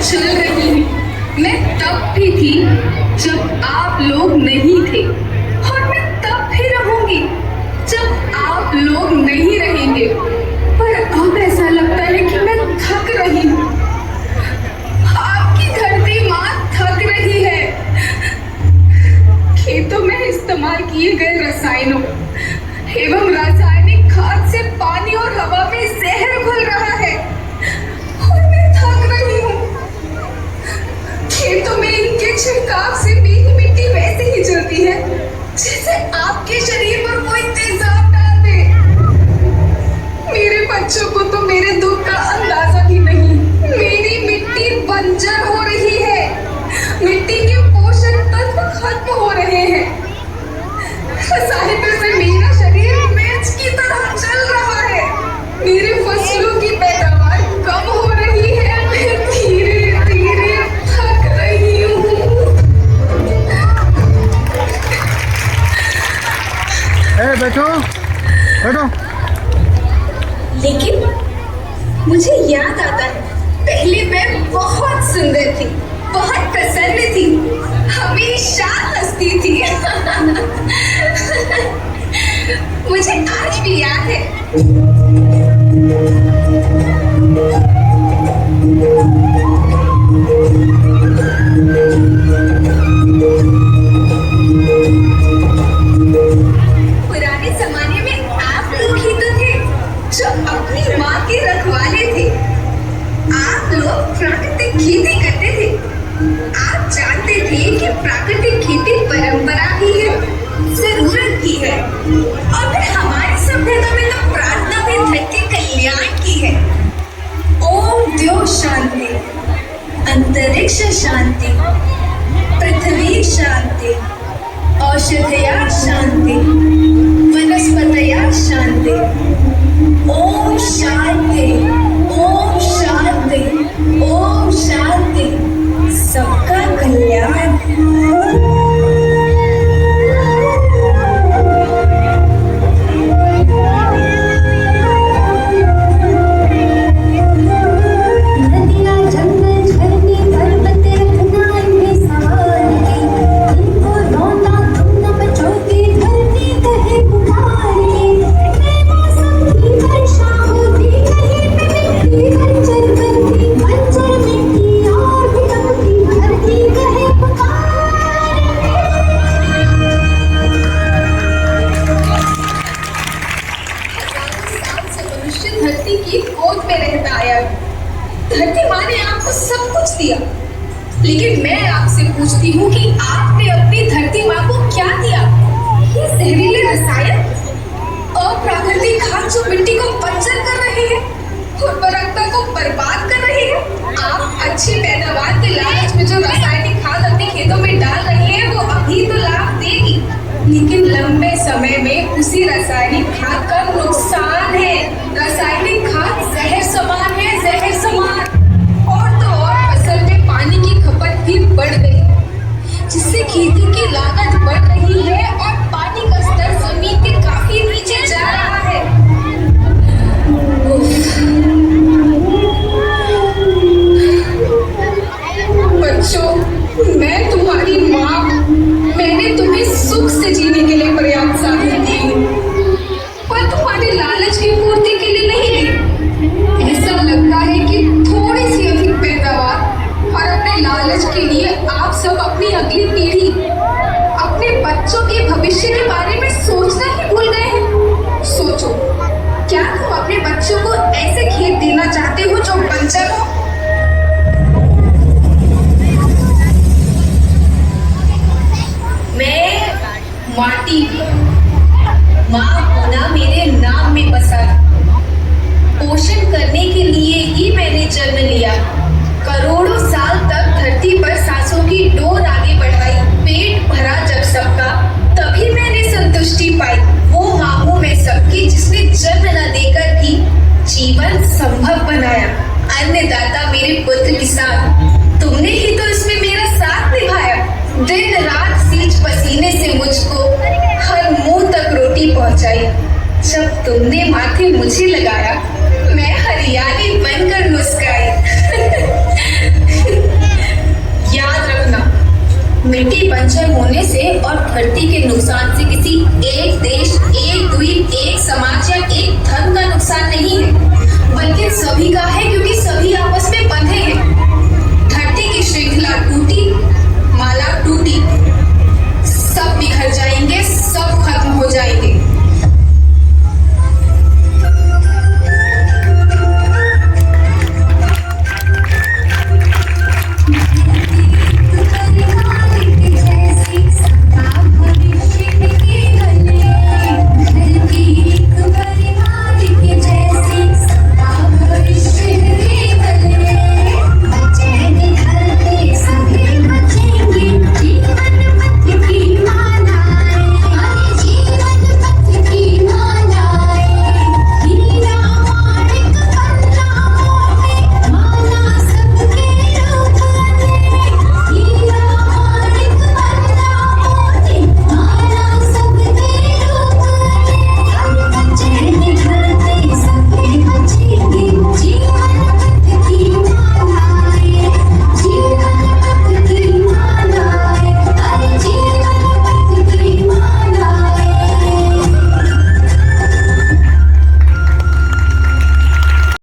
चल रही है। मैं तब भी थी जब आप लोग नहीं थे, और मैं तब भी रहूंगी जब आप लोग नहीं रहेंगे। पर अब ऐसा लगता है कि मैं थक रही हूँ। आपकी धरती माँ थक रही है। खेतों में इस्तेमाल किए गए रसायनों एवं रासायनिक खाद से पानी और हवा में जहर घुल रहा है, और मैं थक रही हूँ। खेतों में इनके छिड़काव से मेरी मिट्टी वैसे ही जलती है जैसे आपके शरीर पर कोई तेजाब डाल दे। मेरे बच्चों को तो मेरे दुख का अंदाजा भी नहीं। मेरी मिट्टी बंजर हो रही है, मिट्टी के पोषक तत्व खत्म हो रहे हैं। रसायनों से मेरा शरीर मिर्च की तरह जल रहा है। मेरे फसलों की पैदावार कम हो रही है। मैं धीरे धीरे थक रही हूँ। बैठो बैठो। लेकिन मुझे याद आता है, पहले मैं बहुत सुंदर थी, बहुत प्रसन्न थी, हमेशा हंसती थी। मुझे आज भी याद है। पुराने जमाने में आप लोग ही तो थे जो अपनी माँ के रखवाले थे। आप लोग प्राकृतिक खेती करते थे। आप जानते थे कि प्राकृतिक खेती परंपरा की है, जरूरत की है, और फिर हमारी सभ्यता में तो प्रार्थना भी धरती के कल्याण की है। ओम द्यो शांति, अंतरिक्ष शांति, पृथ्वी शांति, औषधया शांति, वनस्पतया शांति। ओम शांति, ओम शांति, ओम शांति, सबका कल्याण। धरती की गोद में रहता आया। धरती माँ ने आपको सब कुछ दिया, लेकिन मैं आपसे पूछती हूँ कि आपने अपनी धरती माँ को क्या दिया? ये जहरीले रसायन, अप्राकृतिक खाद जो मिट्टी को बंजर कर रहे हैं, उर्वरकता को बर्बाद कर रहे हैं। आप अच्छी पैदावार के लालच में जो रासायनिक खाद अपने खेतों में डाल रहे हैं, वो अभी तो लाभ देगी, लेकिन लंबे समय में उसी रासायनिक खाद का नुकसान है। रासायनिक खाद जहर समान है, जहर समान। और तो और फसल में पानी की खपत भी बढ़ गई, जिससे खेती की लागत बढ़ रही है और पानी का स्तर जमीन के काफी नीचे जा रहा है। बच्चों, मैं तुम्हारी माँ, मैंने तुम्हें सुख से जीने के लिए पर्याप्त साधन दिए, पर तुम्हारे लालच की पूर्ति के लिए नहीं दी। ऐसा लगता है कि थोड़ी सी अधिक पैदावार और अपने लालच के लिए आप सब अपनी अगली पीढ़ी, अपने बच्चों के भविष्य के बारे में सोचना ही भूल गए हैं। सोचो, क्या तुम अपने बच्चों को ऐसे खेत देना चाहते हो जो बंजर हो? मैं माटी, माँ होना मेरे नाम में बसा। पोषण करने के लिए ही मैंने जन्म लिया। करोड़ों साल तक धरती पर सांसों की डोर आगे बढ़ाई। पेट भरा जब सबका, तभी मैंने संतुष्टि पाई। वो माँ हूँ मैं सबकी, जिसने जन्म न देकर भी जीवन संभव बनाया। अन्नदाता मेरे पुत्र किसान, तुमने ही तो इसमें मेरा साथ निभाया। दिन रात सींच पसीने से मुझको हर मुंह तक रोटी पहुंचाई। जब तुमने माथे मुझे लगाया